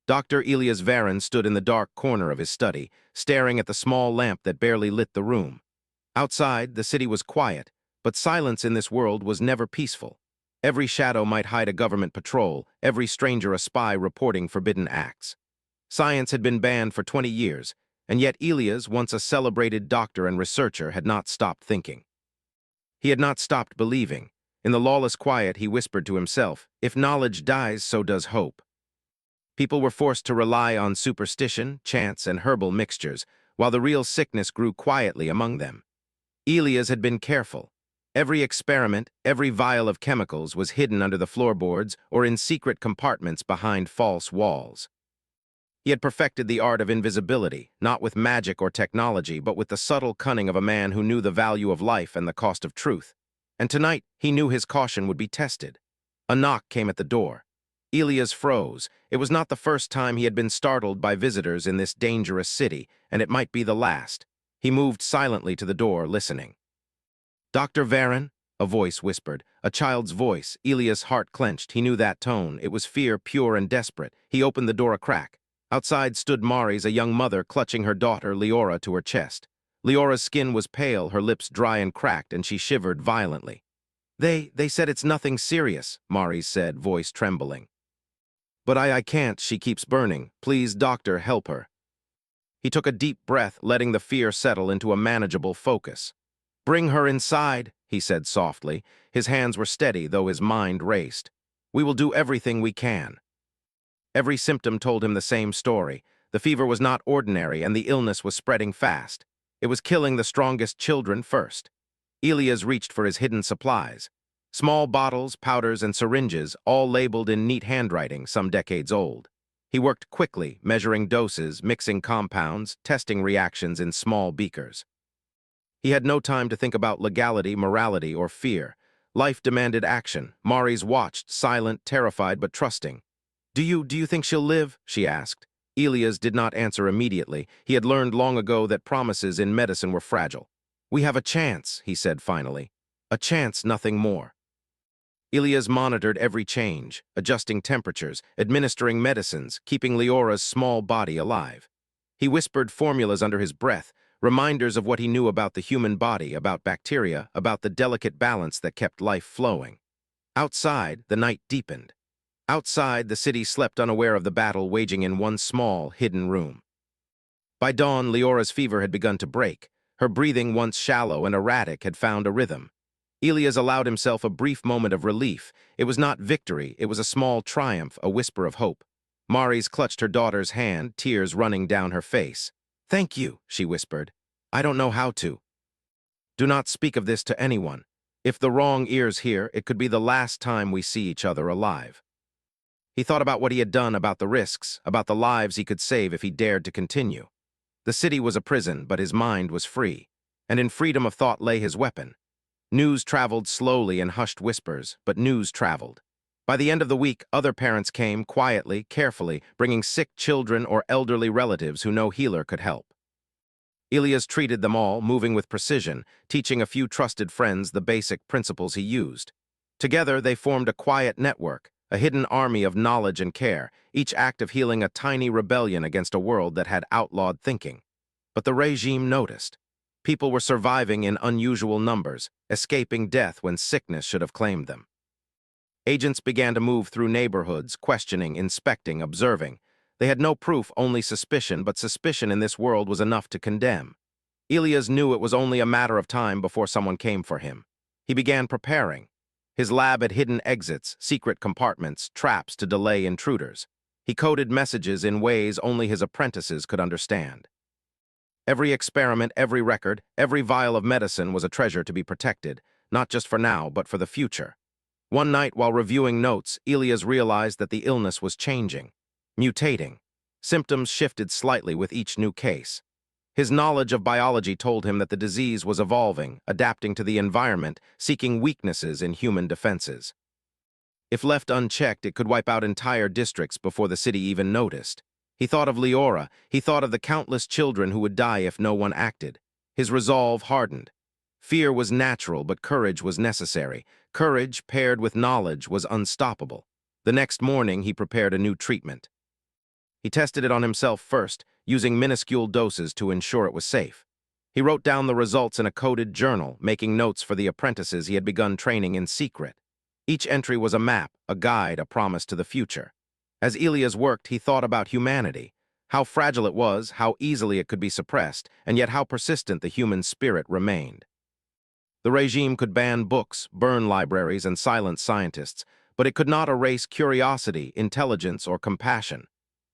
Dr. Elias Varon stood in the dark corner of his study, staring at the small lamp that barely lit the room. Outside, the city was quiet, but silence in this world was never peaceful. Every shadow might hide a government patrol, every stranger a spy reporting forbidden acts. Science had been banned for 20 years, and yet Elias, once a celebrated doctor and researcher, had not stopped thinking. He had not stopped believing. In the lawless quiet, he whispered to himself, "If knowledge dies, so does hope." People were forced to rely on superstition, chance, and herbal mixtures, while the real sickness grew quietly among them. Elias had been careful. Every experiment, every vial of chemicals was hidden under the floorboards or in secret compartments behind false walls. He had perfected the art of invisibility, not with magic or technology, but with the subtle cunning of a man who knew the value of life and the cost of truth. And tonight, he knew his caution would be tested. A knock came at the door. Elias froze. It was not the first time he had been startled by visitors in this dangerous city, and it might be the last. He moved silently to the door, listening. "Dr. Varon?" a voice whispered. A child's voice. Elias' heart clenched. He knew that tone. It was fear, pure and desperate. He opened the door a crack. Outside stood Maris, a young mother, clutching her daughter, Leora, to her chest. Leora's skin was pale, her lips dry and cracked, and she shivered violently. They said it's nothing serious," Maris said, voice trembling. "But I can't, she keeps burning. Please, doctor, help her." He took a deep breath, letting the fear settle into a manageable focus. "Bring her inside," he said softly. His hands were steady, though his mind raced. "We will do everything we can." Every symptom told him the same story. The fever was not ordinary, and the illness was spreading fast. It was killing the strongest children first. Elias reached for his hidden supplies. Small bottles, powders, and syringes, all labeled in neat handwriting, some decades old. He worked quickly, measuring doses, mixing compounds, testing reactions in small beakers. He had no time to think about legality, morality, or fear. Life demanded action. Maris watched, silent, terrified, but trusting. Do you think she'll live?" she asked. Elias did not answer immediately. He had learned long ago that promises in medicine were fragile. "We have a chance," he said finally. "A chance, nothing more." Elias monitored every change, adjusting temperatures, administering medicines, keeping Leora's small body alive. He whispered formulas under his breath, reminders of what he knew about the human body, about bacteria, about the delicate balance that kept life flowing. Outside, the night deepened. Outside, the city slept unaware of the battle waging in one small, hidden room. By dawn, Leora's fever had begun to break. Her breathing, once shallow and erratic, had found a rhythm. Elias allowed himself a brief moment of relief. It was not victory, it was a small triumph, a whisper of hope. Maris clutched her daughter's hand, tears running down her face. "Thank you," she whispered. "I don't know how to." "Do not speak of this to anyone. If the wrong ears hear, it could be the last time we see each other alive." He thought about what he had done, about the risks, about the lives he could save if he dared to continue. The city was a prison, but his mind was free. And in freedom of thought lay his weapon. News traveled slowly in hushed whispers, but news traveled. By the end of the week, other parents came, quietly, carefully, bringing sick children or elderly relatives who no healer could help. Elias treated them all, moving with precision, teaching a few trusted friends the basic principles he used. Together, they formed a quiet network, a hidden army of knowledge and care, each act of healing a tiny rebellion against a world that had outlawed thinking. But the regime noticed. People were surviving in unusual numbers, escaping death when sickness should have claimed them. Agents began to move through neighborhoods, questioning, inspecting, observing. They had no proof, only suspicion, but suspicion in this world was enough to condemn. Elias knew it was only a matter of time before someone came for him. He began preparing. His lab had hidden exits, secret compartments, traps to delay intruders. He coded messages in ways only his apprentices could understand. Every experiment, every record, every vial of medicine was a treasure to be protected, not just for now, but for the future. One night, while reviewing notes, Elias realized that the illness was changing, mutating. Symptoms shifted slightly with each new case. His knowledge of biology told him that the disease was evolving, adapting to the environment, seeking weaknesses in human defenses. If left unchecked, it could wipe out entire districts before the city even noticed. He thought of Leora. He thought of the countless children who would die if no one acted. His resolve hardened. Fear was natural, but courage was necessary. Courage, paired with knowledge, was unstoppable. The next morning, he prepared a new treatment. He tested it on himself first, using minuscule doses to ensure it was safe. He wrote down the results in a coded journal, making notes for the apprentices he had begun training in secret. Each entry was a map, a guide, a promise to the future. As Elias worked, he thought about humanity, how fragile it was, how easily it could be suppressed, and yet how persistent the human spirit remained. The regime could ban books, burn libraries, and silence scientists, but it could not erase curiosity, intelligence, or compassion.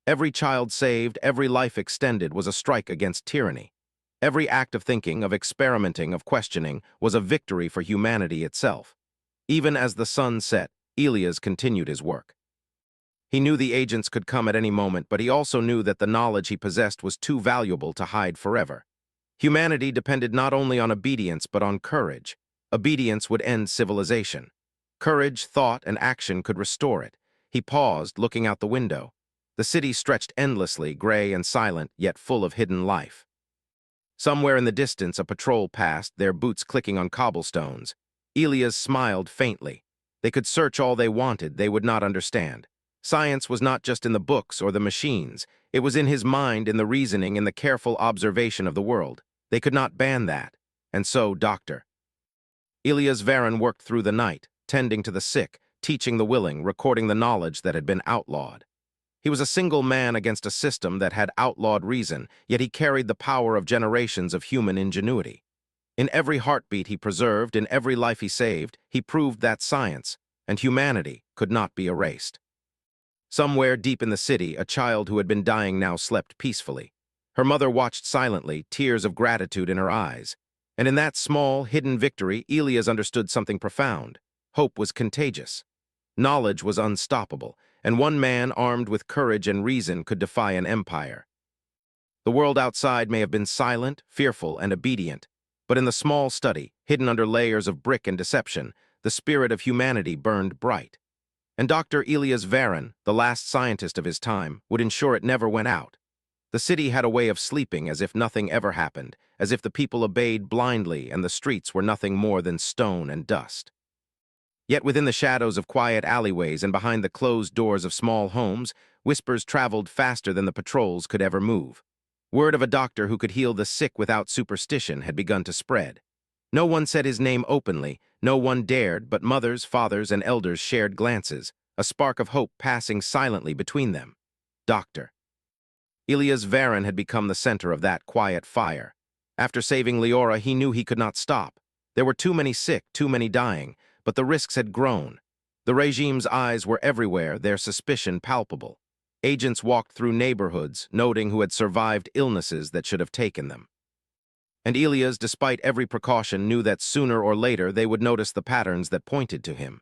Every child saved, every life extended was a strike against tyranny. Every act of thinking, of experimenting, of questioning was a victory for humanity itself. Even as the sun set, Elias continued his work. He knew the agents could come at any moment, but he also knew that the knowledge he possessed was too valuable to hide forever. Humanity depended not only on obedience but on courage. Obedience would end civilization. Courage, thought, and action could restore it. He paused, looking out the window. The city stretched endlessly, gray and silent, yet full of hidden life. Somewhere in the distance, a patrol passed, their boots clicking on cobblestones. Elias smiled faintly. They could search all they wanted, they would not understand. Science was not just in the books or the machines. It was in his mind, in the reasoning, in the careful observation of the world. They could not ban that. And so, Dr. Elias Varon worked through the night, tending to the sick, teaching the willing, recording the knowledge that had been outlawed. He was a single man against a system that had outlawed reason, yet he carried the power of generations of human ingenuity. In every heartbeat he preserved, in every life he saved, he proved that science and humanity could not be erased. Somewhere deep in the city, a child who had been dying now slept peacefully. Her mother watched silently, tears of gratitude in her eyes. And in that small, hidden victory, Elias understood something profound. Hope was contagious. Knowledge was unstoppable, and one man armed with courage and reason could defy an empire. The world outside may have been silent, fearful, and obedient, but in the small study, hidden under layers of brick and deception, the spirit of humanity burned bright. And Dr. Elias Varon, the last scientist of his time, would ensure it never went out. The city had a way of sleeping as if nothing ever happened, as if the people obeyed blindly and the streets were nothing more than stone and dust. Yet within the shadows of quiet alleyways and behind the closed doors of small homes, whispers traveled faster than the patrols could ever move. Word of a doctor who could heal the sick without superstition had begun to spread. No one said his name openly, no one dared, but mothers, fathers, and elders shared glances, a spark of hope passing silently between them. Doctor. Elias Varon had become the center of that quiet fire. After saving Leora, he knew he could not stop. There were too many sick, too many dying, but the risks had grown. The regime's eyes were everywhere, their suspicion palpable. Agents walked through neighborhoods, noting who had survived illnesses that should have taken them. And Elias, despite every precaution, knew that sooner or later they would notice the patterns that pointed to him.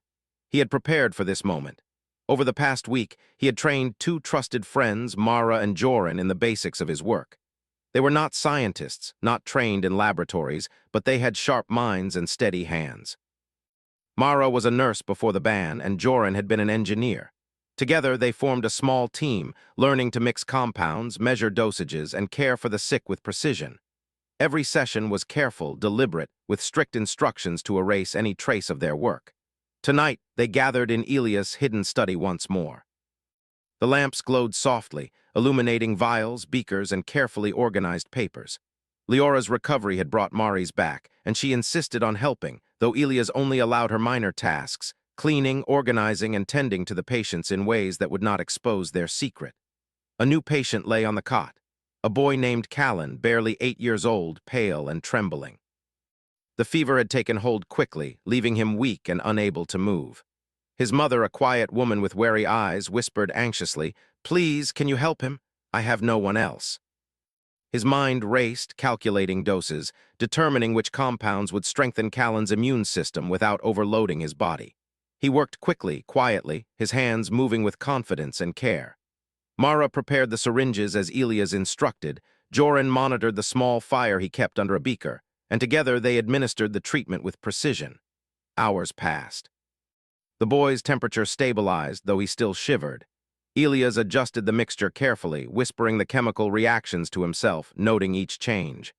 He had prepared for this moment. Over the past week, he had trained two trusted friends, Mara and Joran, in the basics of his work. They were not scientists, not trained in laboratories, but they had sharp minds and steady hands. Mara was a nurse before the ban, and Joran had been an engineer. Together, they formed a small team, learning to mix compounds, measure dosages, and care for the sick with precision. Every session was careful, deliberate, with strict instructions to erase any trace of their work. Tonight, they gathered in Elias' hidden study once more. The lamps glowed softly, illuminating vials, beakers, and carefully organized papers. Leora's recovery had brought Mari's back, and she insisted on helping, though Elias only allowed her minor tasks, cleaning, organizing, and tending to the patients in ways that would not expose their secret. A new patient lay on the cot. A boy named Callan, barely 8 years old, pale and trembling. The fever had taken hold quickly, leaving him weak and unable to move. His mother, a quiet woman with wary eyes, whispered anxiously, "Please, can you help him? I have no one else." His mind raced, calculating doses, determining which compounds would strengthen Callan's immune system without overloading his body. He worked quickly, quietly, his hands moving with confidence and care. Mara prepared the syringes as Elias instructed. Joran monitored the small fire he kept under a beaker, and together they administered the treatment with precision. Hours passed. The boy's temperature stabilized, though he still shivered. Elias adjusted the mixture carefully, whispering the chemical reactions to himself, noting each change.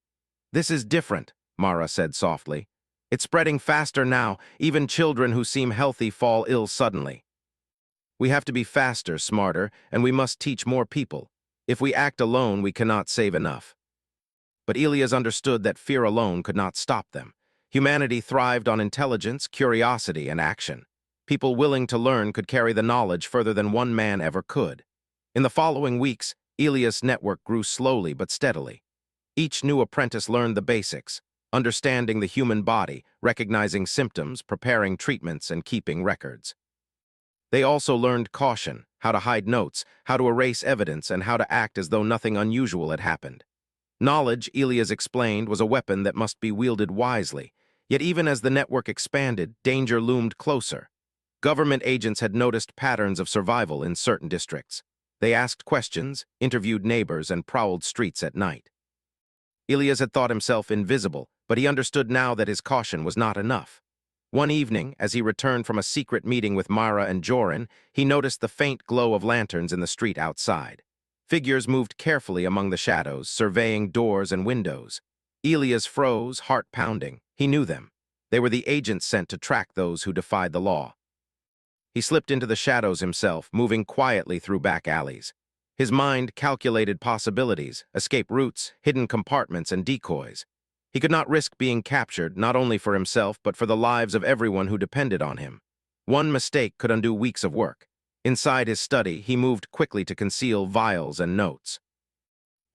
"This is different," Mara said softly. "It's spreading faster now. Even children who seem healthy fall ill suddenly. We have to be faster, smarter, and we must teach more people. If we act alone, we cannot save enough. But Elias understood that fear alone could not stop them. Humanity thrived on intelligence, curiosity, and action. People willing to learn could carry the knowledge further than one man ever could. In the following weeks, Elias' network grew slowly but steadily. Each new apprentice learned the basics, understanding the human body, recognizing symptoms, preparing treatments, and keeping records. They also learned caution, how to hide notes, how to erase evidence, and how to act as though nothing unusual had happened. Knowledge, Elias explained, was a weapon that must be wielded wisely. Yet even as the network expanded, danger loomed closer. Government agents had noticed patterns of survival in certain districts. They asked questions, interviewed neighbors, and prowled streets at night. Elias had thought himself invisible, but he understood now that his caution was not enough. One evening, as he returned from a secret meeting with Mara and Joran, he noticed the faint glow of lanterns in the street outside. Figures moved carefully among the shadows, surveying doors and windows. Elias froze, heart pounding. He knew them. They were the agents sent to track those who defied the law. He slipped into the shadows himself, moving quietly through back alleys. His mind calculated possibilities, escape routes, hidden compartments, and decoys. He could not risk being captured, not only for himself, but for the lives of everyone who depended on him. One mistake could undo weeks of work. Inside his study, he moved quickly to conceal vials and notes.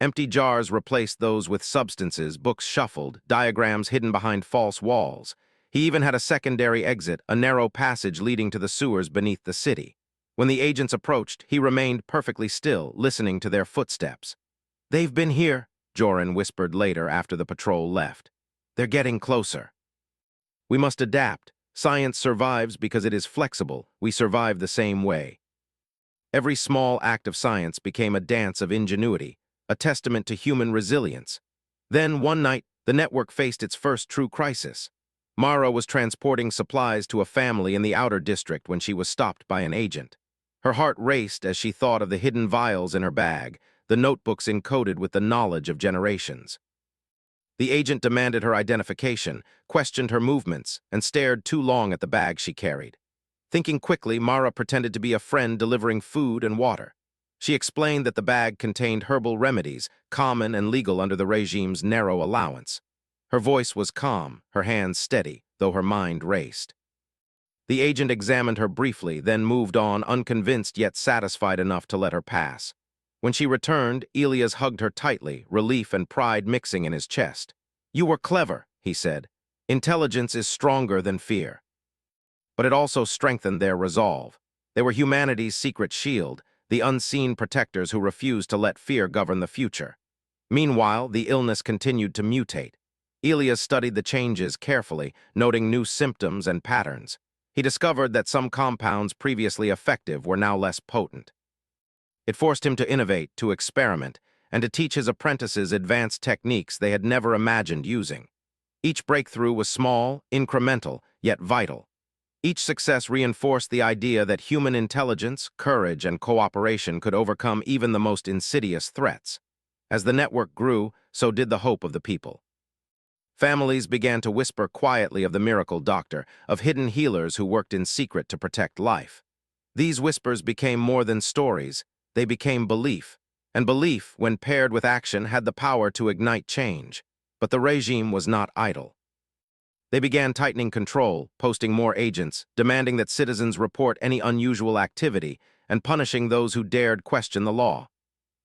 Empty jars replaced those with substances, books shuffled, diagrams hidden behind false walls. He even had a secondary exit, a narrow passage leading to the sewers beneath the city. When the agents approached, he remained perfectly still, listening to their footsteps. "They've been here," Joran whispered later after the patrol left. "They're getting closer. We must adapt. Science survives because it is flexible. We survive the same way." Every small act of science became a dance of ingenuity, a testament to human resilience. Then, one night, the network faced its first true crisis. Mara was transporting supplies to a family in the outer district when she was stopped by an agent. Her heart raced as she thought of the hidden vials in her bag, the notebooks encoded with the knowledge of generations. The agent demanded her identification, questioned her movements, and stared too long at the bag she carried. Thinking quickly, Mara pretended to be a friend delivering food and water. She explained that the bag contained herbal remedies, common and legal under the regime's narrow allowance. Her voice was calm, her hands steady, though her mind raced. The agent examined her briefly, then moved on, unconvinced yet satisfied enough to let her pass. When she returned, Elias hugged her tightly, relief and pride mixing in his chest. "You were clever," he said. "Intelligence is stronger than fear." But it also strengthened their resolve. They were humanity's secret shield, the unseen protectors who refused to let fear govern the future. Meanwhile, the illness continued to mutate. Elias studied the changes carefully, noting new symptoms and patterns. He discovered that some compounds previously effective were now less potent. It forced him to innovate, to experiment, and to teach his apprentices advanced techniques they had never imagined using. Each breakthrough was small, incremental, yet vital. Each success reinforced the idea that human intelligence, courage, and cooperation could overcome even the most insidious threats. As the network grew, so did the hope of the people. Families began to whisper quietly of the miracle doctor, of hidden healers who worked in secret to protect life. These whispers became more than stories, they became belief. And belief, when paired with action, had the power to ignite change. But the regime was not idle. They began tightening control, posting more agents, demanding that citizens report any unusual activity, and punishing those who dared question the law.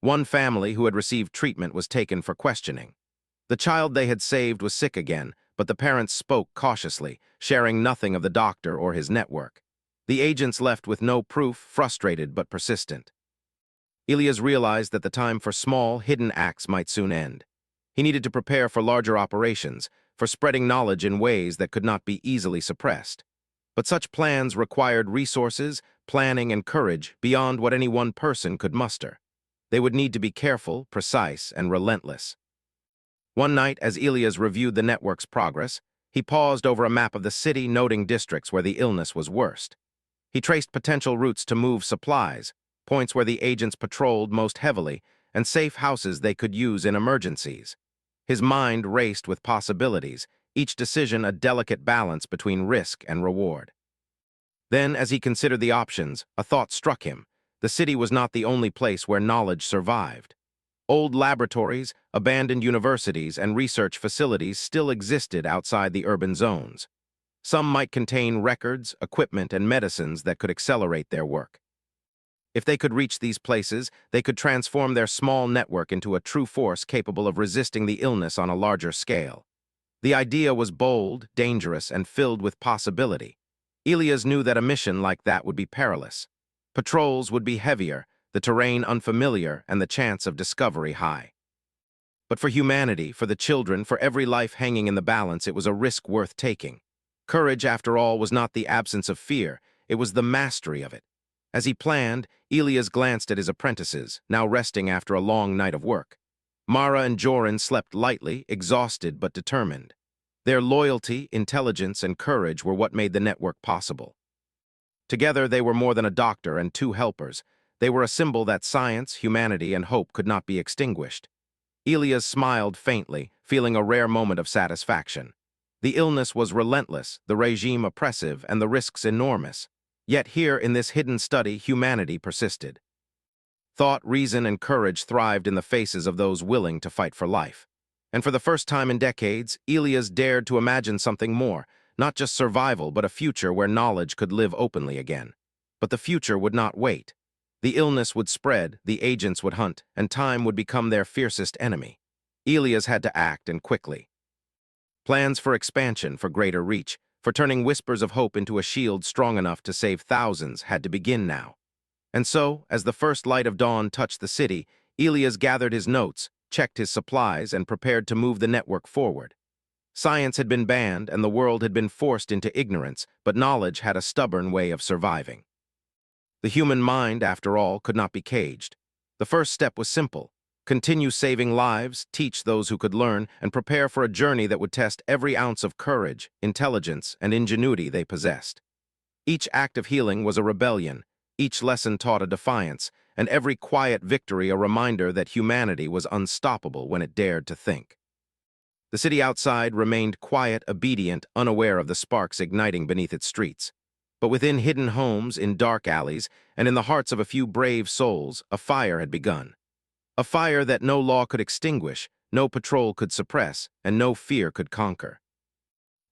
One family who had received treatment was taken for questioning. The child they had saved was sick again, but the parents spoke cautiously, sharing nothing of the doctor or his network. The agents left with no proof, frustrated but persistent. Elias realized that the time for small, hidden acts might soon end. He needed to prepare for larger operations, for spreading knowledge in ways that could not be easily suppressed. But such plans required resources, planning, and courage beyond what any one person could muster. They would need to be careful, precise, and relentless. One night, as Elias reviewed the network's progress, he paused over a map of the city, noting districts where the illness was worst. He traced potential routes to move supplies, points where the agents patrolled most heavily, and safe houses they could use in emergencies. His mind raced with possibilities, each decision a delicate balance between risk and reward. Then, as he considered the options, a thought struck him. The city was not the only place where knowledge survived. Old laboratories, abandoned universities, and research facilities still existed outside the urban zones. Some might contain records, equipment, and medicines that could accelerate their work. If they could reach these places, they could transform their small network into a true force capable of resisting the illness on a larger scale. The idea was bold, dangerous, and filled with possibility. Elias knew that a mission like that would be perilous. Patrols would be heavier, the terrain unfamiliar, and the chance of discovery high. But for humanity, for the children, for every life hanging in the balance, it was a risk worth taking. Courage, after all, was not the absence of fear, it was the mastery of it. As he planned, Elias glanced at his apprentices, now resting after a long night of work. Mara and Joran slept lightly, exhausted but determined. Their loyalty, intelligence, and courage were what made the network possible. Together, they were more than a doctor and two helpers. They were a symbol that science, humanity, and hope could not be extinguished. Elias smiled faintly, feeling a rare moment of satisfaction. The illness was relentless, the regime oppressive, and the risks enormous. Yet here, in this hidden study, humanity persisted. Thought, reason, and courage thrived in the faces of those willing to fight for life. And for the first time in decades, Elias dared to imagine something more, not just survival, but a future where knowledge could live openly again. But the future would not wait. The illness would spread, the agents would hunt, and time would become their fiercest enemy. Elias had to act, and quickly. Plans for expansion, for greater reach, for turning whispers of hope into a shield strong enough to save thousands had to begin now. And so, as the first light of dawn touched the city, Elias gathered his notes, checked his supplies, and prepared to move the network forward. Science had been banned, and the world had been forced into ignorance, but knowledge had a stubborn way of surviving. The human mind, after all, could not be caged. The first step was simple. Continue saving lives, teach those who could learn, and prepare for a journey that would test every ounce of courage, intelligence, and ingenuity they possessed. Each act of healing was a rebellion, each lesson taught a defiance, and every quiet victory a reminder that humanity was unstoppable when it dared to think. The city outside remained quiet, obedient, unaware of the sparks igniting beneath its streets. But within hidden homes, in dark alleys, and in the hearts of a few brave souls, a fire had begun. A fire that no law could extinguish, no patrol could suppress, and no fear could conquer.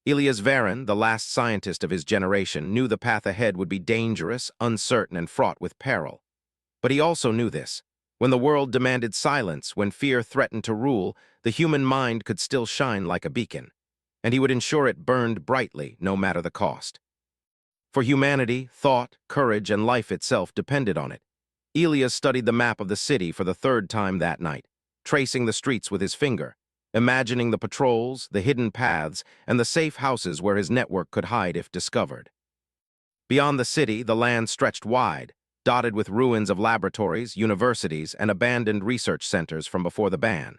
Elias Varon, the last scientist of his generation, knew the path ahead would be dangerous, uncertain, and fraught with peril. But he also knew this. When the world demanded silence, when fear threatened to rule, the human mind could still shine like a beacon. And he would ensure it burned brightly, no matter the cost. For humanity, thought, courage, and life itself depended on it. Elias studied the map of the city for the third time that night, tracing the streets with his finger, imagining the patrols, the hidden paths, and the safe houses where his network could hide if discovered. Beyond the city, the land stretched wide, dotted with ruins of laboratories, universities, and abandoned research centers from before the ban.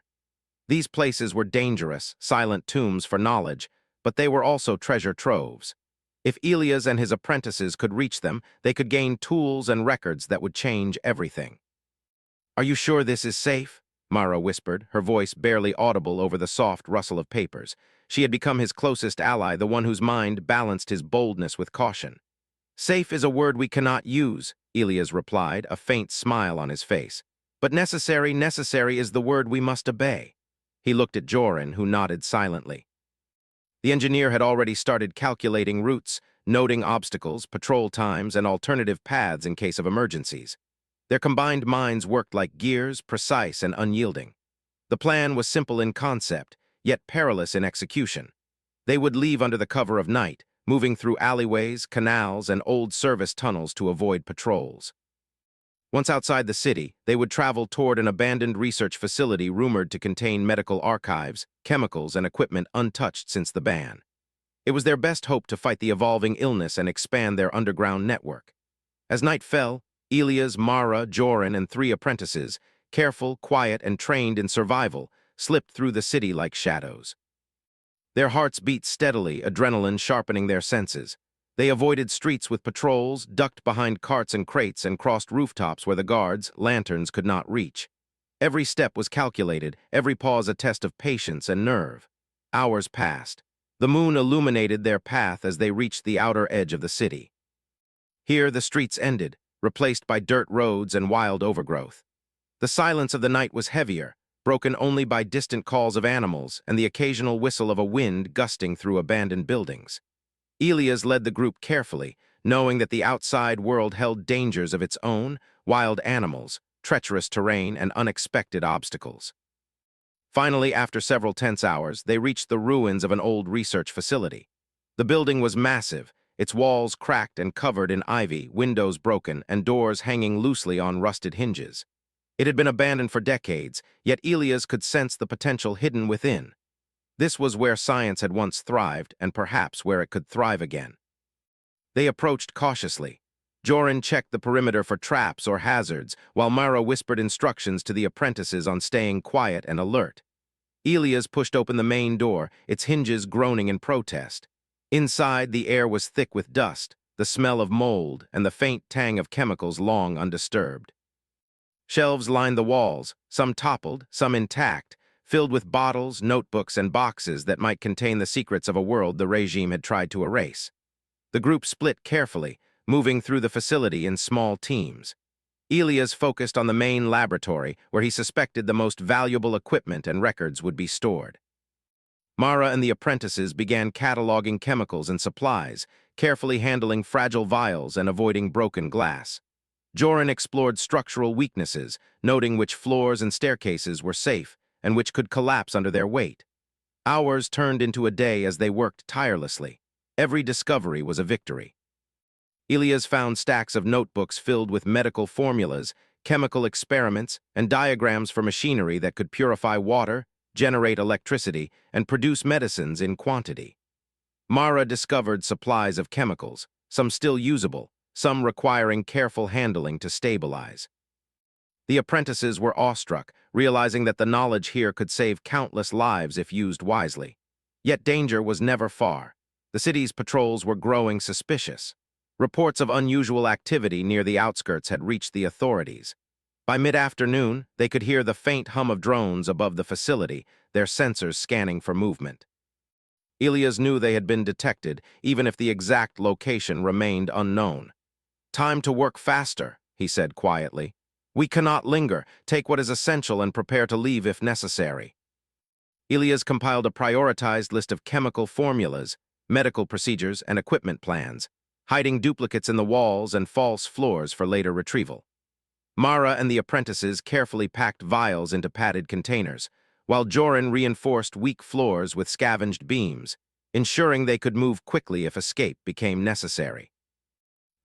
These places were dangerous, silent tombs for knowledge, but they were also treasure troves. If Elias and his apprentices could reach them, they could gain tools and records that would change everything. "Are you sure this is safe?" Mara whispered, her voice barely audible over the soft rustle of papers. She had become his closest ally, the one whose mind balanced his boldness with caution. "Safe is a word we cannot use," Elias replied, a faint smile on his face. "But necessary is the word we must obey." He looked at Joran, who nodded silently. The engineer had already started calculating routes, noting obstacles, patrol times, and alternative paths in case of emergencies. Their combined minds worked like gears, precise and unyielding. The plan was simple in concept, yet perilous in execution. They would leave under the cover of night, moving through alleyways, canals, and old service tunnels to avoid patrols. Once outside the city, they would travel toward an abandoned research facility rumored to contain medical archives, chemicals, and equipment untouched since the ban. It was their best hope to fight the evolving illness and expand their underground network. As night fell, Elias, Mara, Joran, and 3 apprentices, careful, quiet, and trained in survival, slipped through the city like shadows. Their hearts beat steadily, adrenaline sharpening their senses. They avoided streets with patrols, ducked behind carts and crates, and crossed rooftops where the guards, lanterns, could not reach. Every step was calculated, every pause a test of patience and nerve. Hours passed. The moon illuminated their path as they reached the outer edge of the city. Here the streets ended, replaced by dirt roads and wild overgrowth. The silence of the night was heavier, broken only by distant calls of animals and the occasional whistle of a wind gusting through abandoned buildings. Elias led the group carefully, knowing that the outside world held dangers of its own, wild animals, treacherous terrain, and unexpected obstacles. Finally, after several tense hours, they reached the ruins of an old research facility. The building was massive, its walls cracked and covered in ivy, windows broken, and doors hanging loosely on rusted hinges. It had been abandoned for decades, yet Elias could sense the potential hidden within. This was where science had once thrived, and perhaps where it could thrive again. They approached cautiously. Joran checked the perimeter for traps or hazards, while Mara whispered instructions to the apprentices on staying quiet and alert. Elias pushed open the main door, its hinges groaning in protest. Inside, the air was thick with dust, the smell of mold, and the faint tang of chemicals long undisturbed. Shelves lined the walls, some toppled, some intact, filled with bottles, notebooks, and boxes that might contain the secrets of a world the regime had tried to erase. The group split carefully, moving through the facility in small teams. Elias focused on the main laboratory, where he suspected the most valuable equipment and records would be stored. Mara and the apprentices began cataloging chemicals and supplies, carefully handling fragile vials and avoiding broken glass. Joran explored structural weaknesses, noting which floors and staircases were safe and which could collapse under their weight. Hours turned into a day as they worked tirelessly. Every discovery was a victory. Elias found stacks of notebooks filled with medical formulas, chemical experiments, and diagrams for machinery that could purify water, generate electricity, and produce medicines in quantity. Mara discovered supplies of chemicals, some still usable, some requiring careful handling to stabilize. The apprentices were awestruck, realizing that the knowledge here could save countless lives if used wisely. Yet danger was never far. The city's patrols were growing suspicious. Reports of unusual activity near the outskirts had reached the authorities. By mid-afternoon, they could hear the faint hum of drones above the facility, their sensors scanning for movement. Elias knew they had been detected, even if the exact location remained unknown. "Time to work faster," he said quietly. "We cannot linger. Take what is essential and prepare to leave if necessary." Elias compiled a prioritized list of chemical formulas, medical procedures, and equipment plans, hiding duplicates in the walls and false floors for later retrieval. Mara and the apprentices carefully packed vials into padded containers, while Joran reinforced weak floors with scavenged beams, ensuring they could move quickly if escape became necessary.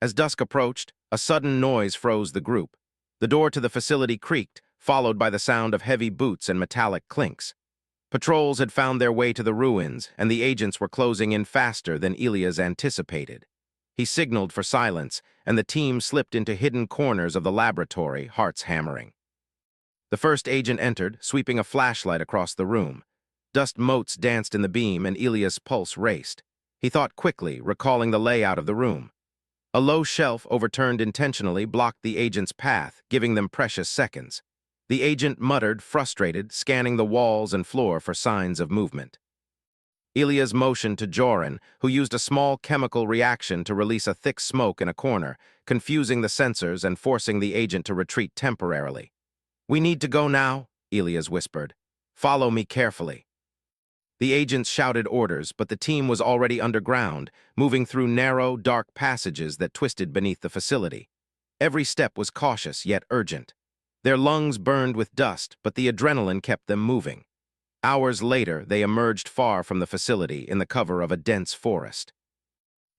As dusk approached, a sudden noise froze the group. The door to the facility creaked, followed by the sound of heavy boots and metallic clinks. Patrols had found their way to the ruins, and the agents were closing in faster than Elias anticipated. He signaled for silence, and the team slipped into hidden corners of the laboratory, hearts hammering. The first agent entered, sweeping a flashlight across the room. Dust motes danced in the beam, and Elias' pulse raced. He thought quickly, recalling the layout of the room. A low shelf, overturned intentionally, blocked the agent's path, giving them precious seconds. The agent muttered, frustrated, scanning the walls and floor for signs of movement. Elias motioned to Joran, who used a small chemical reaction to release a thick smoke in a corner, confusing the sensors and forcing the agent to retreat temporarily. "We need to go now," Elias whispered. "Follow me carefully." The agents shouted orders, but the team was already underground, moving through narrow, dark passages that twisted beneath the facility. Every step was cautious yet urgent. Their lungs burned with dust, but the adrenaline kept them moving. Hours later, they emerged far from the facility in the cover of a dense forest.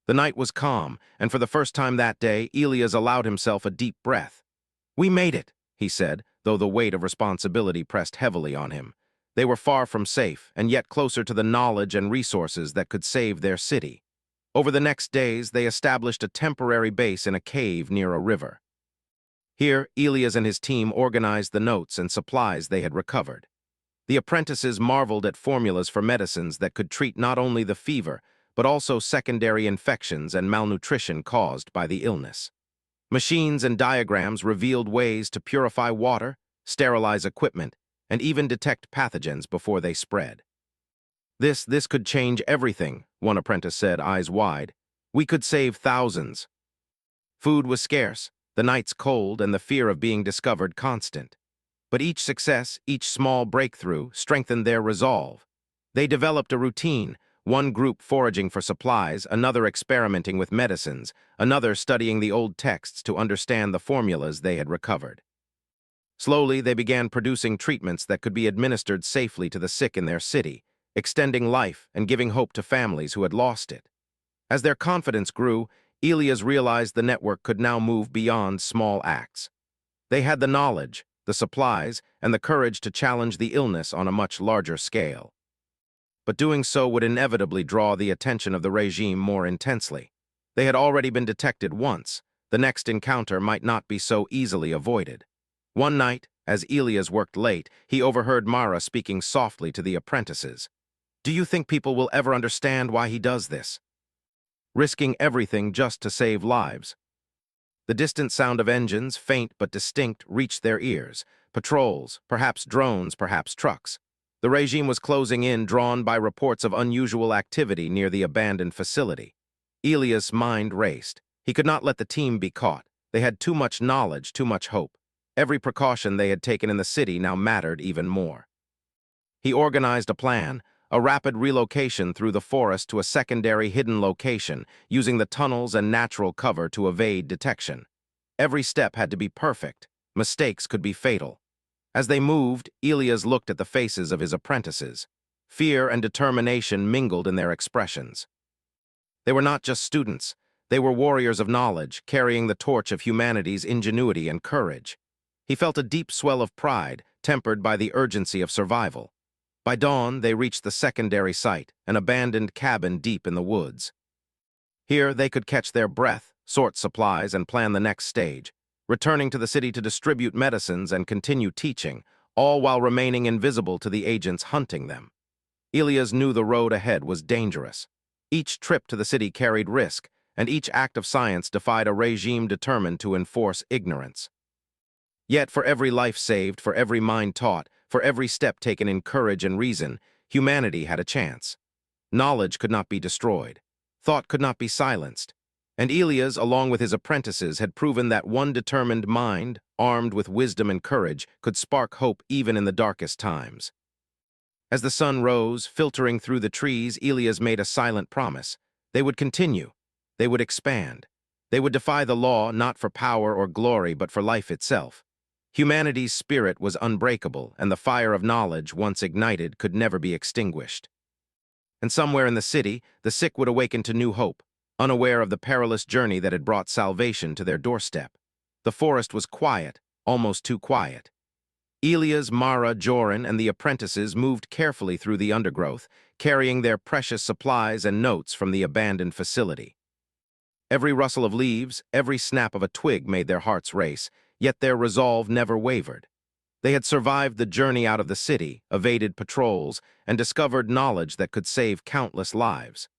The night was calm, and for the first time that day, Elias allowed himself a deep breath. "We made it," he said, though the weight of responsibility pressed heavily on him. They were far from safe, and yet closer to the knowledge and resources that could save their city. Over the next days, they established a temporary base in a cave near a river. Here, Elias and his team organized the notes and supplies they had recovered. The apprentices marveled at formulas for medicines that could treat not only the fever, but also secondary infections and malnutrition caused by the illness. Machines and diagrams revealed ways to purify water, sterilize equipment, and even detect pathogens before they spread. This could change everything," one apprentice said, eyes wide. "We could save thousands." Food was scarce, the nights cold, and the fear of being discovered constant. But each success, each small breakthrough, strengthened their resolve. They developed a routine, one group foraging for supplies, another experimenting with medicines, another studying the old texts to understand the formulas they had recovered. Slowly, they began producing treatments that could be administered safely to the sick in their city, extending life and giving hope to families who had lost it. As their confidence grew, Elias realized the network could now move beyond small acts. They had the knowledge, the supplies, and the courage to challenge the illness on a much larger scale. But doing so would inevitably draw the attention of the regime more intensely. They had already been detected once. The next encounter might not be so easily avoided. One night, as Elias worked late, he overheard Mara speaking softly to the apprentices. "Do you think people will ever understand why he does this? Risking everything just to save lives." The distant sound of engines, faint but distinct, reached their ears. Patrols, perhaps drones, perhaps trucks. The regime was closing in, drawn by reports of unusual activity near the abandoned facility. Elias' mind raced. He could not let the team be caught. They had too much knowledge, too much hope. Every precaution they had taken in the city now mattered even more. He organized a plan, a rapid relocation through the forest to a secondary hidden location, using the tunnels and natural cover to evade detection. Every step had to be perfect. Mistakes could be fatal. As they moved, Elias looked at the faces of his apprentices. Fear and determination mingled in their expressions. They were not just students. They were warriors of knowledge, carrying the torch of humanity's ingenuity and courage. He felt a deep swell of pride, tempered by the urgency of survival. By dawn, they reached the secondary site, an abandoned cabin deep in the woods. Here, they could catch their breath, sort supplies, and plan the next stage, returning to the city to distribute medicines and continue teaching, all while remaining invisible to the agents hunting them. Elias knew the road ahead was dangerous. Each trip to the city carried risk, and each act of science defied a regime determined to enforce ignorance. Yet for every life saved, for every mind taught, for every step taken in courage and reason, humanity had a chance. Knowledge could not be destroyed. Thought could not be silenced. And Elias, along with his apprentices, had proven that one determined mind, armed with wisdom and courage, could spark hope even in the darkest times. As the sun rose, filtering through the trees, Elias made a silent promise. They would continue. They would expand. They would defy the law, not for power or glory, but for life itself. Humanity's spirit was unbreakable, and the fire of knowledge, once ignited, could never be extinguished. And somewhere in the city, the sick would awaken to new hope, unaware of the perilous journey that had brought salvation to their doorstep. The forest was quiet, almost too quiet. Elias, Mara, Joran, and the apprentices moved carefully through the undergrowth, carrying their precious supplies and notes from the abandoned facility. Every rustle of leaves, every snap of a twig made their hearts race, yet their resolve never wavered. They had survived the journey out of the city, evaded patrols, and discovered knowledge that could save countless lives.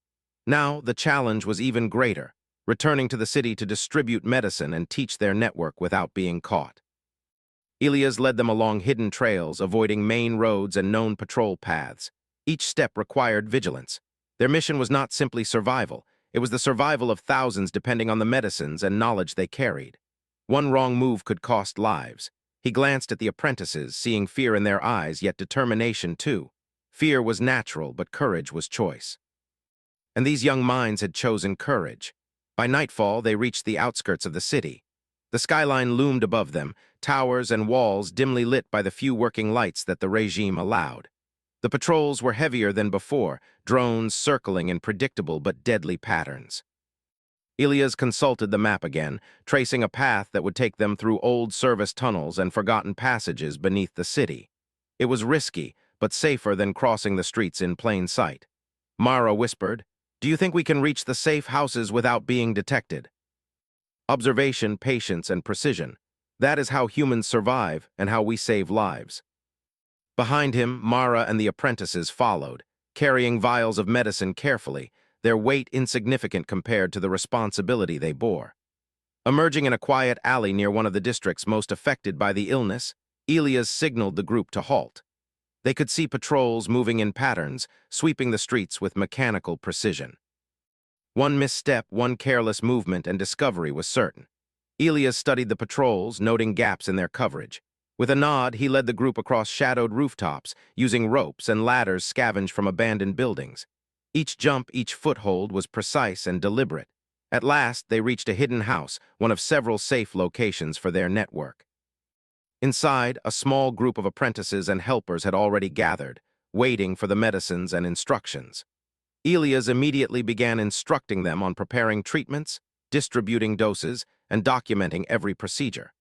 Now, the challenge was even greater, returning to the city to distribute medicine and teach their network without being caught. Elias led them along hidden trails, avoiding main roads and known patrol paths. Each step required vigilance. Their mission was not simply survival. It was the survival of thousands depending on the medicines and knowledge they carried. One wrong move could cost lives. He glanced at the apprentices, seeing fear in their eyes, yet determination too. Fear was natural, but courage was choice. And these young minds had chosen courage. By nightfall, they reached the outskirts of the city. The skyline loomed above them, towers and walls dimly lit by the few working lights that the regime allowed. The patrols were heavier than before, drones circling in predictable but deadly patterns. Elias consulted the map again, tracing a path that would take them through old service tunnels and forgotten passages beneath the city. It was risky, but safer than crossing the streets in plain sight. Mara whispered, "Do you think we can reach the safe houses without being detected?" Observation, patience, and precision. That is how humans survive and how we save lives. Behind him, Mara and the apprentices followed, carrying vials of medicine carefully, their weight insignificant compared to the responsibility they bore. Emerging in a quiet alley near one of the districts most affected by the illness, Elias signaled the group to halt. They could see patrols moving in patterns, sweeping the streets with mechanical precision. One misstep, one careless movement, and discovery was certain. Elias studied the patrols, noting gaps in their coverage. With a nod, he led the group across shadowed rooftops, using ropes and ladders scavenged from abandoned buildings. Each jump, each foothold was precise and deliberate. At last, they reached a hidden house, one of several safe locations for their network. Inside, a small group of apprentices and helpers had already gathered, waiting for the medicines and instructions. Elias immediately began instructing them on preparing treatments, distributing doses, and documenting every procedure.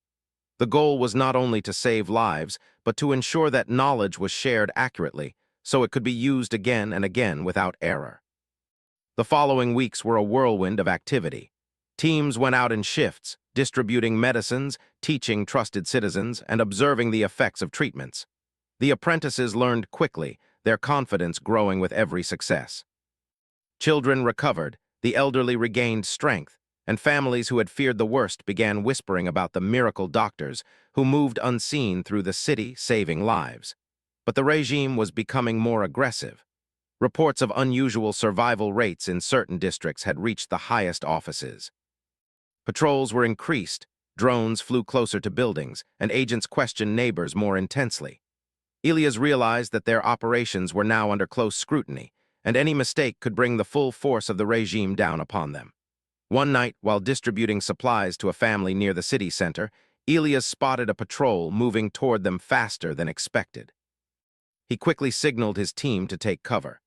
The goal was not only to save lives, but to ensure that knowledge was shared accurately, so it could be used again and again without error. The following weeks were a whirlwind of activity. Teams went out in shifts, distributing medicines, teaching trusted citizens, and observing the effects of treatments. The apprentices learned quickly, their confidence growing with every success. Children recovered, the elderly regained strength, and families who had feared the worst began whispering about the miracle doctors who moved unseen through the city, saving lives. But the regime was becoming more aggressive. Reports of unusual survival rates in certain districts had reached the highest offices. Patrols were increased, drones flew closer to buildings, and agents questioned neighbors more intensely. Elias realized that their operations were now under close scrutiny, and any mistake could bring the full force of the regime down upon them. One night, while distributing supplies to a family near the city center, Elias spotted a patrol moving toward them faster than expected. He quickly signaled his team to take cover.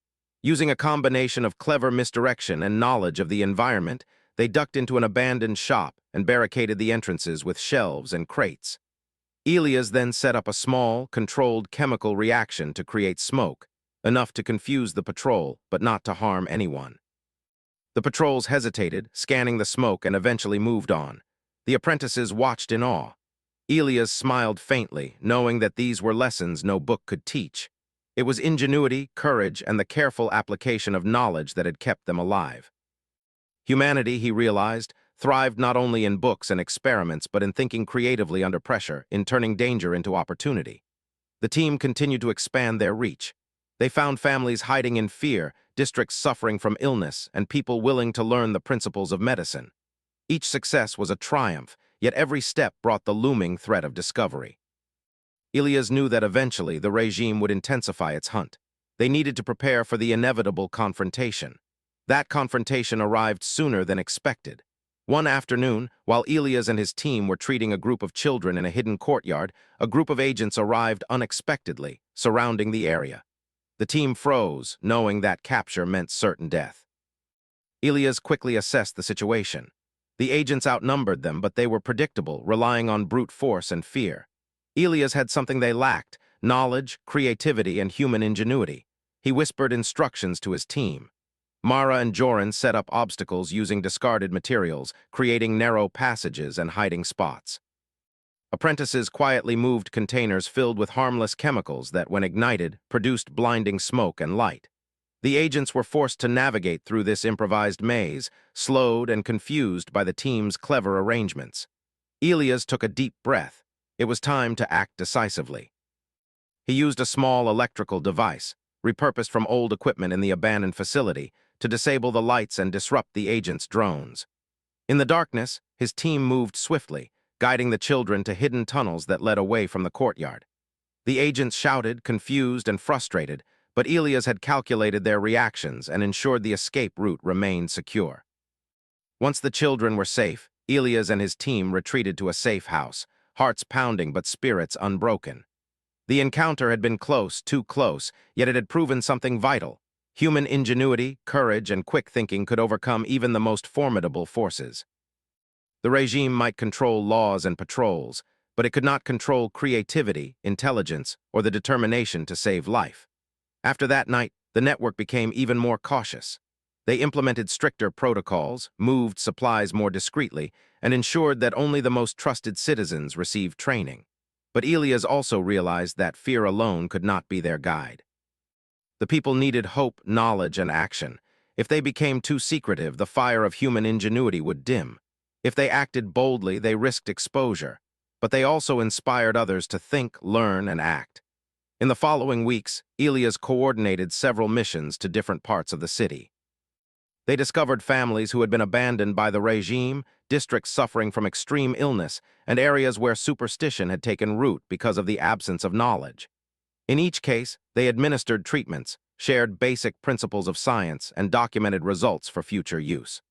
Using a combination of clever misdirection and knowledge of the environment, they ducked into an abandoned shop and barricaded the entrances with shelves and crates. Elias then set up a small, controlled chemical reaction to create smoke, enough to confuse the patrol, but not to harm anyone. The patrols hesitated, scanning the smoke, and eventually moved on. The apprentices watched in awe. Elias smiled faintly, knowing that these were lessons no book could teach. It was ingenuity, courage, and the careful application of knowledge that had kept them alive. Humanity, he realized, thrived not only in books and experiments, but in thinking creatively under pressure, in turning danger into opportunity. The team continued to expand their reach. They found families hiding in fear, districts suffering from illness, and people willing to learn the principles of medicine. Each success was a triumph, yet every step brought the looming threat of discovery. Elias knew that eventually the regime would intensify its hunt. They needed to prepare for the inevitable confrontation. That confrontation arrived sooner than expected. One afternoon, while Elias and his team were treating a group of children in a hidden courtyard, a group of agents arrived unexpectedly, surrounding the area. The team froze, knowing that capture meant certain death. Elias quickly assessed the situation. The agents outnumbered them, but they were predictable, relying on brute force and fear. Elias had something they lacked: knowledge, creativity, and human ingenuity. He whispered instructions to his team. Mara and Joran set up obstacles using discarded materials, creating narrow passages and hiding spots. Apprentices quietly moved containers filled with harmless chemicals that, when ignited, produced blinding smoke and light. The agents were forced to navigate through this improvised maze, slowed and confused by the team's clever arrangements. Elias took a deep breath. It was time to act decisively. He used a small electrical device, repurposed from old equipment in the abandoned facility, to disable the lights and disrupt the agents' drones. In the darkness, his team moved swiftly, guiding the children to hidden tunnels that led away from the courtyard. The agents shouted, confused and frustrated, but Elias had calculated their reactions and ensured the escape route remained secure. Once the children were safe, Elias and his team retreated to a safe house, hearts pounding but spirits unbroken. The encounter had been close, too close, yet it had proven something vital. Human ingenuity, courage, and quick thinking could overcome even the most formidable forces. The regime might control laws and patrols, but it could not control creativity, intelligence, or the determination to save life. After that night, the network became even more cautious. They implemented stricter protocols, moved supplies more discreetly, and ensured that only the most trusted citizens received training. But Elias also realized that fear alone could not be their guide. The people needed hope, knowledge, and action. If they became too secretive, the fire of human ingenuity would dim. If they acted boldly, they risked exposure. But they also inspired others to think, learn, and act. In the following weeks, Elias coordinated several missions to different parts of the city. They discovered families who had been abandoned by the regime, districts suffering from extreme illness, and areas where superstition had taken root because of the absence of knowledge. In each case, they administered treatments, shared basic principles of science, and documented results for future use.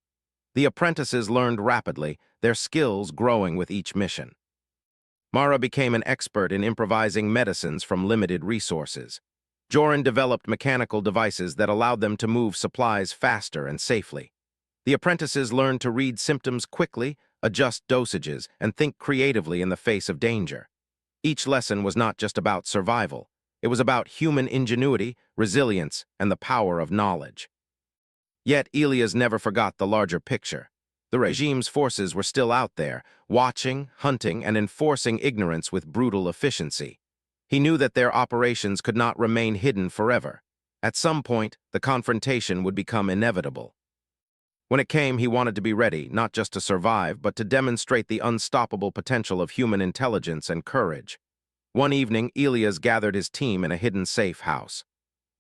The apprentices learned rapidly, their skills growing with each mission. Mara became an expert in improvising medicines from limited resources. Joran developed mechanical devices that allowed them to move supplies faster and safely. The apprentices learned to read symptoms quickly, adjust dosages, and think creatively in the face of danger. Each lesson was not just about survival. It was about human ingenuity, resilience, and the power of knowledge. Yet Elias never forgot the larger picture. The regime's forces were still out there, watching, hunting, and enforcing ignorance with brutal efficiency. He knew that their operations could not remain hidden forever. At some point, the confrontation would become inevitable. When it came, he wanted to be ready, not just to survive, but to demonstrate the unstoppable potential of human intelligence and courage. One evening, Elias gathered his team in a hidden safe house.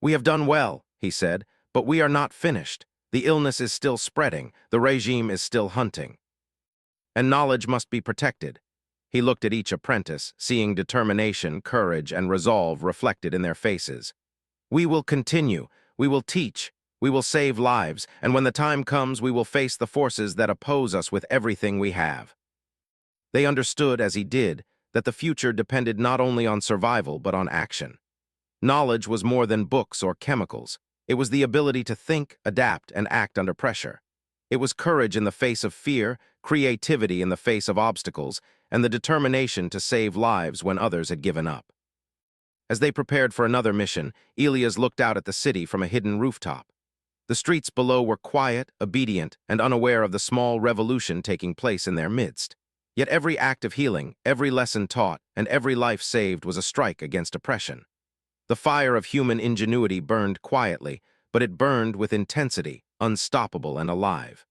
"We have done well," he said, "but we are not finished. The illness is still spreading, the regime is still hunting. And knowledge must be protected." He looked at each apprentice, seeing determination, courage, and resolve reflected in their faces. "We will continue, we will teach, we will save lives, and when the time comes, we will face the forces that oppose us with everything we have." They understood, as he did, that the future depended not only on survival but on action. Knowledge was more than books or chemicals. It was the ability to think, adapt, and act under pressure. It was courage in the face of fear, creativity in the face of obstacles, and the determination to save lives when others had given up. As they prepared for another mission, Elias looked out at the city from a hidden rooftop. The streets below were quiet, obedient, and unaware of the small revolution taking place in their midst. Yet every act of healing, every lesson taught, and every life saved was a strike against oppression. The fire of human ingenuity burned quietly, but it burned with intensity, unstoppable and alive.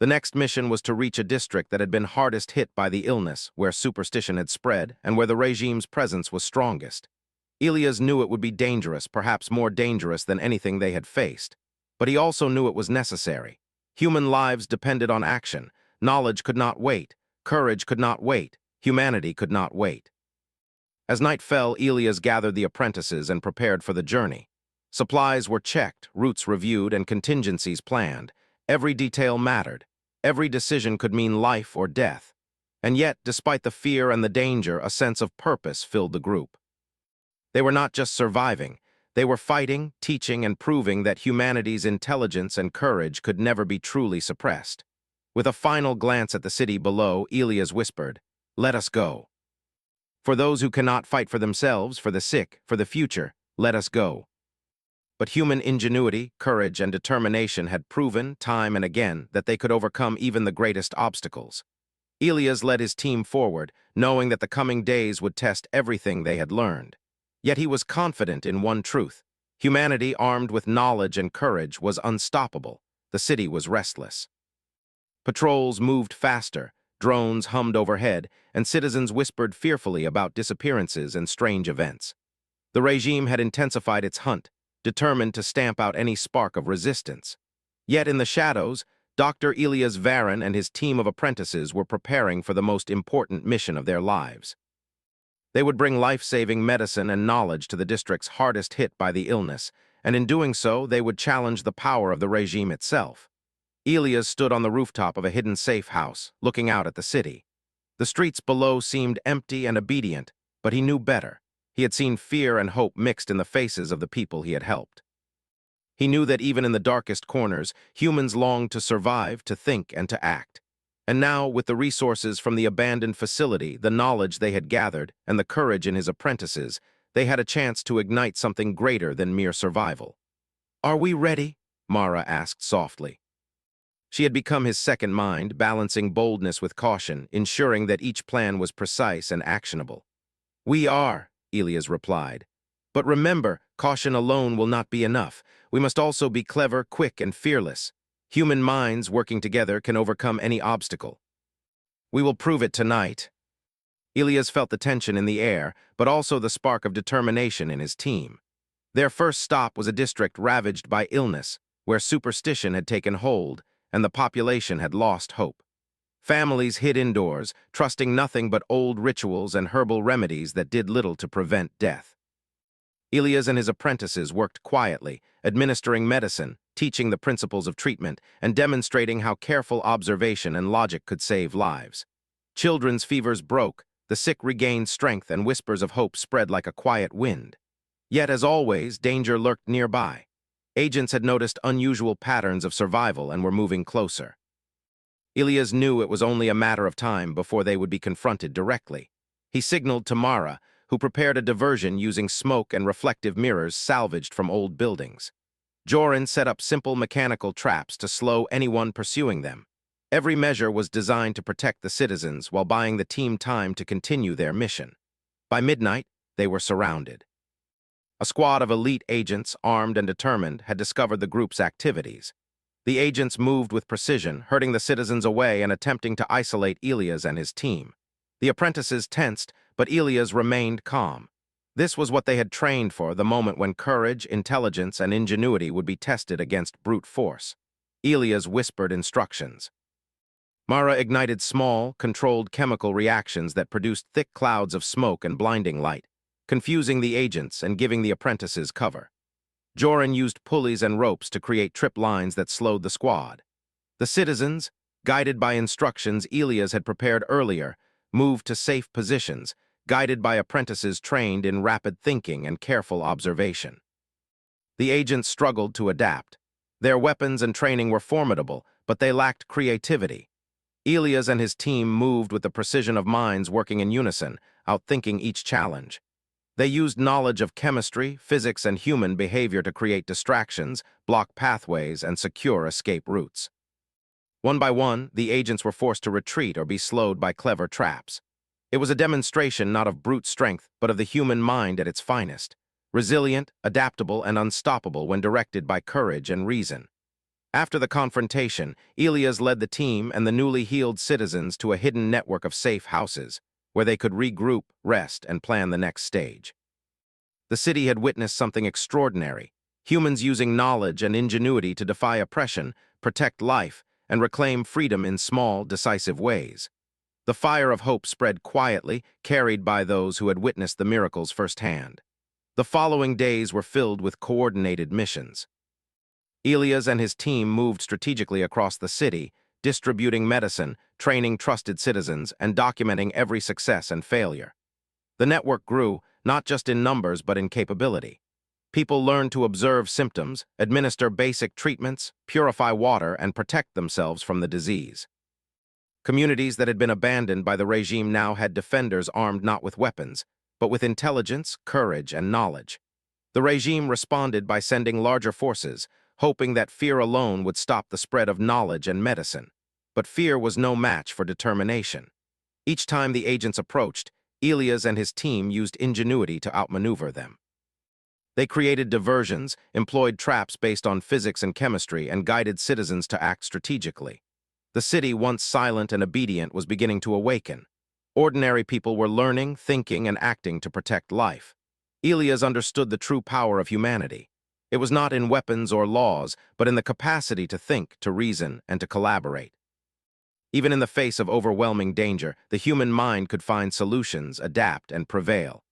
The next mission was to reach a district that had been hardest hit by the illness, where superstition had spread, and where the regime's presence was strongest. Elias knew it would be dangerous, perhaps more dangerous than anything they had faced. But he also knew it was necessary. Human lives depended on action. Knowledge could not wait. Courage could not wait. Humanity could not wait. As night fell, Elias gathered the apprentices and prepared for the journey. Supplies were checked, routes reviewed, and contingencies planned. Every detail mattered. Every decision could mean life or death. And yet, despite the fear and the danger, a sense of purpose filled the group. They were not just surviving. They were fighting, teaching, and proving that humanity's intelligence and courage could never be truly suppressed. With a final glance at the city below, Elias whispered, "Let us go. For those who cannot fight for themselves, for the sick, for the future, let us go." But human ingenuity, courage, and determination had proven, time and again, that they could overcome even the greatest obstacles. Elias led his team forward, knowing that the coming days would test everything they had learned. Yet he was confident in one truth. Humanity, armed with knowledge and courage, was unstoppable. The city was restless. Patrols moved faster, drones hummed overhead, and citizens whispered fearfully about disappearances and strange events. The regime had intensified its hunt, determined to stamp out any spark of resistance. Yet in the shadows, Dr. Elias Varon and his team of apprentices were preparing for the most important mission of their lives. They would bring life-saving medicine and knowledge to the districts hardest hit by the illness, and in doing so, they would challenge the power of the regime itself. Elias stood on the rooftop of a hidden safe house, looking out at the city. The streets below seemed empty and obedient, but he knew better. He had seen fear and hope mixed in the faces of the people he had helped. He knew that even in the darkest corners, humans longed to survive, to think, and to act. And now, with the resources from the abandoned facility, the knowledge they had gathered, and the courage in his apprentices, they had a chance to ignite something greater than mere survival. "Are we ready?" Mara asked softly. She had become his second mind, balancing boldness with caution, ensuring that each plan was precise and actionable. "We are," Elias replied. "But remember, caution alone will not be enough. We must also be clever, quick, and fearless. Human minds working together can overcome any obstacle. We will prove it tonight." Elias felt the tension in the air, but also the spark of determination in his team. Their first stop was a district ravaged by illness, where superstition had taken hold, and the population had lost hope. Families hid indoors, trusting nothing but old rituals and herbal remedies that did little to prevent death. Elias and his apprentices worked quietly, administering medicine, teaching the principles of treatment, and demonstrating how careful observation and logic could save lives. Children's fevers broke, the sick regained strength, and whispers of hope spread like a quiet wind. Yet, as always, danger lurked nearby. Agents had noticed unusual patterns of survival and were moving closer. Elias knew it was only a matter of time before they would be confronted directly. He signaled to Mara, who prepared a diversion using smoke and reflective mirrors salvaged from old buildings. Joran set up simple mechanical traps to slow anyone pursuing them. Every measure was designed to protect the citizens while buying the team time to continue their mission. By midnight, they were surrounded. A squad of elite agents, armed and determined, had discovered the group's activities. The agents moved with precision, herding the citizens away and attempting to isolate Elias and his team. The apprentices tensed, but Elias remained calm. This was what they had trained for, the moment when courage, intelligence, and ingenuity would be tested against brute force. Elias whispered instructions. Mara ignited small, controlled chemical reactions that produced thick clouds of smoke and blinding light, confusing the agents and giving the apprentices cover. Joran used pulleys and ropes to create trip lines that slowed the squad. The citizens, guided by instructions Elias had prepared earlier, moved to safe positions, guided by apprentices trained in rapid thinking and careful observation. The agents struggled to adapt. Their weapons and training were formidable, but they lacked creativity. Elias and his team moved with the precision of minds working in unison, outthinking each challenge. They used knowledge of chemistry, physics, and human behavior to create distractions, block pathways, and secure escape routes. One by one, the agents were forced to retreat or be slowed by clever traps. It was a demonstration not of brute strength, but of the human mind at its finest, resilient, adaptable, and unstoppable when directed by courage and reason. After the confrontation, Elias led the team and the newly healed citizens to a hidden network of safe houses, where they could regroup, rest, and plan the next stage. The city had witnessed something extraordinary, humans using knowledge and ingenuity to defy oppression, protect life, and reclaim freedom in small, decisive ways. The fire of hope spread quietly, carried by those who had witnessed the miracles firsthand. The following days were filled with coordinated missions. Elias and his team moved strategically across the city, distributing medicine, training trusted citizens, and documenting every success and failure. The network grew, not just in numbers but in capability. People learned to observe symptoms, administer basic treatments, purify water, and protect themselves from the disease. Communities that had been abandoned by the regime now had defenders armed not with weapons, but with intelligence, courage, and knowledge. The regime responded by sending larger forces, hoping that fear alone would stop the spread of knowledge and medicine. But fear was no match for determination. Each time the agents approached, Elias and his team used ingenuity to outmaneuver them. They created diversions, employed traps based on physics and chemistry, and guided citizens to act strategically. The city, once silent and obedient, was beginning to awaken. Ordinary people were learning, thinking, and acting to protect life. Elias understood the true power of humanity. It was not in weapons or laws, but in the capacity to think, to reason, and to collaborate. Even in the face of overwhelming danger, the human mind could find solutions, adapt, and prevail.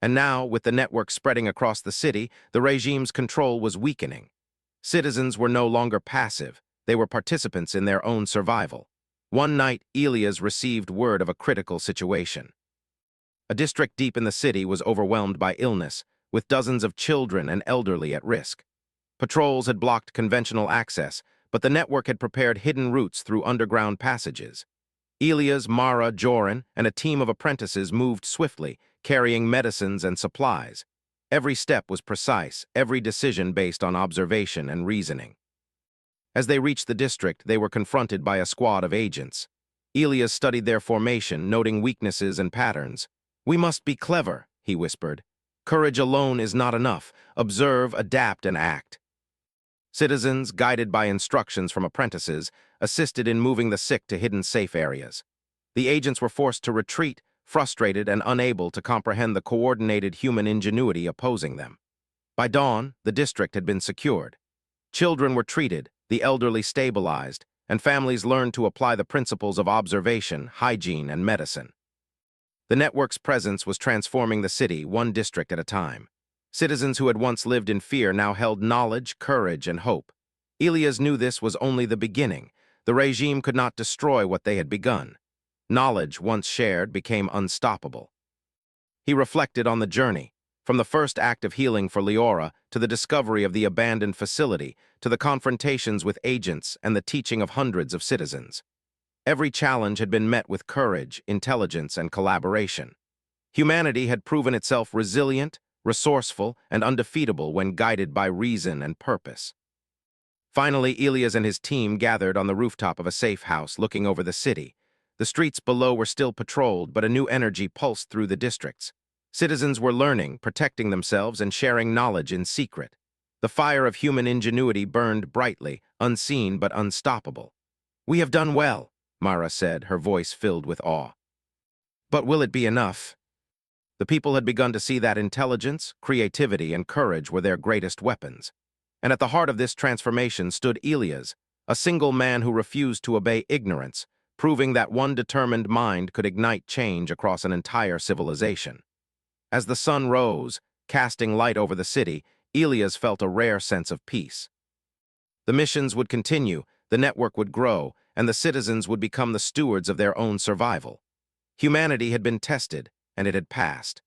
And now, with the network spreading across the city, the regime's control was weakening. Citizens were no longer passive. They were participants in their own survival. One night, Elias received word of a critical situation. A district deep in the city was overwhelmed by illness, with dozens of children and elderly at risk. Patrols had blocked conventional access, but the network had prepared hidden routes through underground passages. Elias, Mara, Joran, and a team of apprentices moved swiftly, carrying medicines and supplies. Every step was precise, every decision based on observation and reasoning. As they reached the district, they were confronted by a squad of agents. Elias studied their formation, noting weaknesses and patterns. "We must be clever," he whispered. "Courage alone is not enough. Observe, adapt, and act." Citizens, guided by instructions from apprentices, assisted in moving the sick to hidden safe areas. The agents were forced to retreat, frustrated and unable to comprehend the coordinated human ingenuity opposing them. By dawn, the district had been secured. Children were treated, the elderly stabilized, and families learned to apply the principles of observation, hygiene, and medicine. The network's presence was transforming the city one district at a time. Citizens who had once lived in fear now held knowledge, courage, and hope. Elias knew this was only the beginning. The regime could not destroy what they had begun. Knowledge, once shared, became unstoppable. He reflected on the journey, from the first act of healing for Leora to the discovery of the abandoned facility, to the confrontations with agents and the teaching of hundreds of citizens. Every challenge had been met with courage, intelligence, and collaboration. Humanity had proven itself resilient, resourceful, and undefeatable when guided by reason and purpose. Finally, Elias and his team gathered on the rooftop of a safe house looking over the city. The streets below were still patrolled, but a new energy pulsed through the districts. Citizens were learning, protecting themselves, and sharing knowledge in secret. The fire of human ingenuity burned brightly, unseen but unstoppable. "We have done well," Mara said, her voice filled with awe. "But will it be enough?" The people had begun to see that intelligence, creativity, and courage were their greatest weapons. And at the heart of this transformation stood Elias, a single man who refused to obey ignorance, proving that one determined mind could ignite change across an entire civilization. As the sun rose, casting light over the city, Elias felt a rare sense of peace. The missions would continue, the network would grow, and the citizens would become the stewards of their own survival. Humanity had been tested, and it had passed.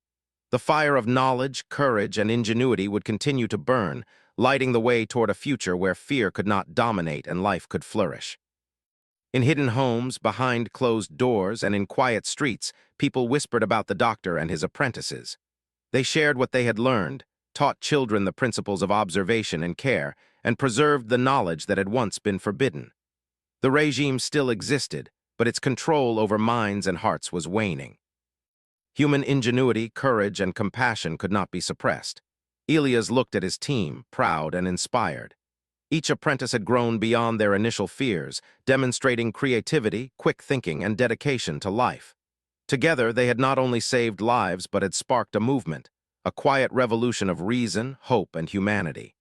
The fire of knowledge, courage, and ingenuity would continue to burn, lighting the way toward a future where fear could not dominate and life could flourish. In hidden homes, behind closed doors, and in quiet streets, people whispered about the doctor and his apprentices. They shared what they had learned, taught children the principles of observation and care, and preserved the knowledge that had once been forbidden. The regime still existed, but its control over minds and hearts was waning. Human ingenuity, courage, and compassion could not be suppressed. Elias looked at his team, proud and inspired. Each apprentice had grown beyond their initial fears, demonstrating creativity, quick thinking, and dedication to life. Together, they had not only saved lives but had sparked a movement, a quiet revolution of reason, hope, and humanity.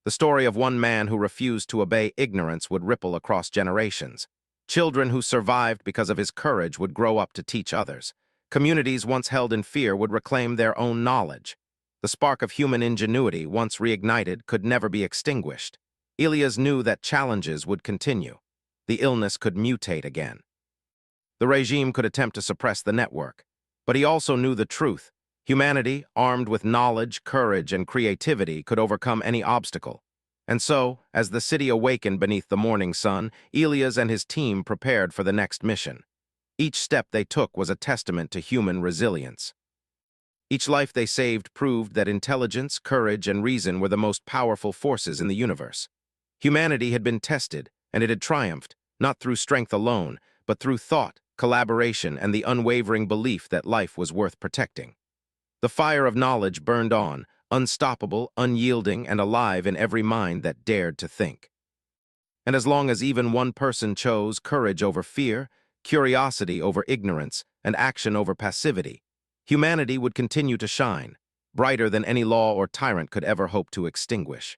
The story of one man who refused to obey ignorance would ripple across generations. Children who survived because of his courage would grow up to teach others. Communities once held in fear would reclaim their own knowledge. The spark of human ingenuity, once reignited, could never be extinguished. Elias knew that challenges would continue. The illness could mutate again. The regime could attempt to suppress the network. But he also knew the truth. Humanity, armed with knowledge, courage, and creativity, could overcome any obstacle. And so, as the city awakened beneath the morning sun, Elias and his team prepared for the next mission. Each step they took was a testament to human resilience. Each life they saved proved that intelligence, courage, and reason were the most powerful forces in the universe. Humanity had been tested, and it had triumphed, not through strength alone, but through thought, collaboration, and the unwavering belief that life was worth protecting. The fire of knowledge burned on, unstoppable, unyielding, and alive in every mind that dared to think. And as long as even one person chose courage over fear, curiosity over ignorance, and action over passivity, humanity would continue to shine, brighter than any law or tyrant could ever hope to extinguish.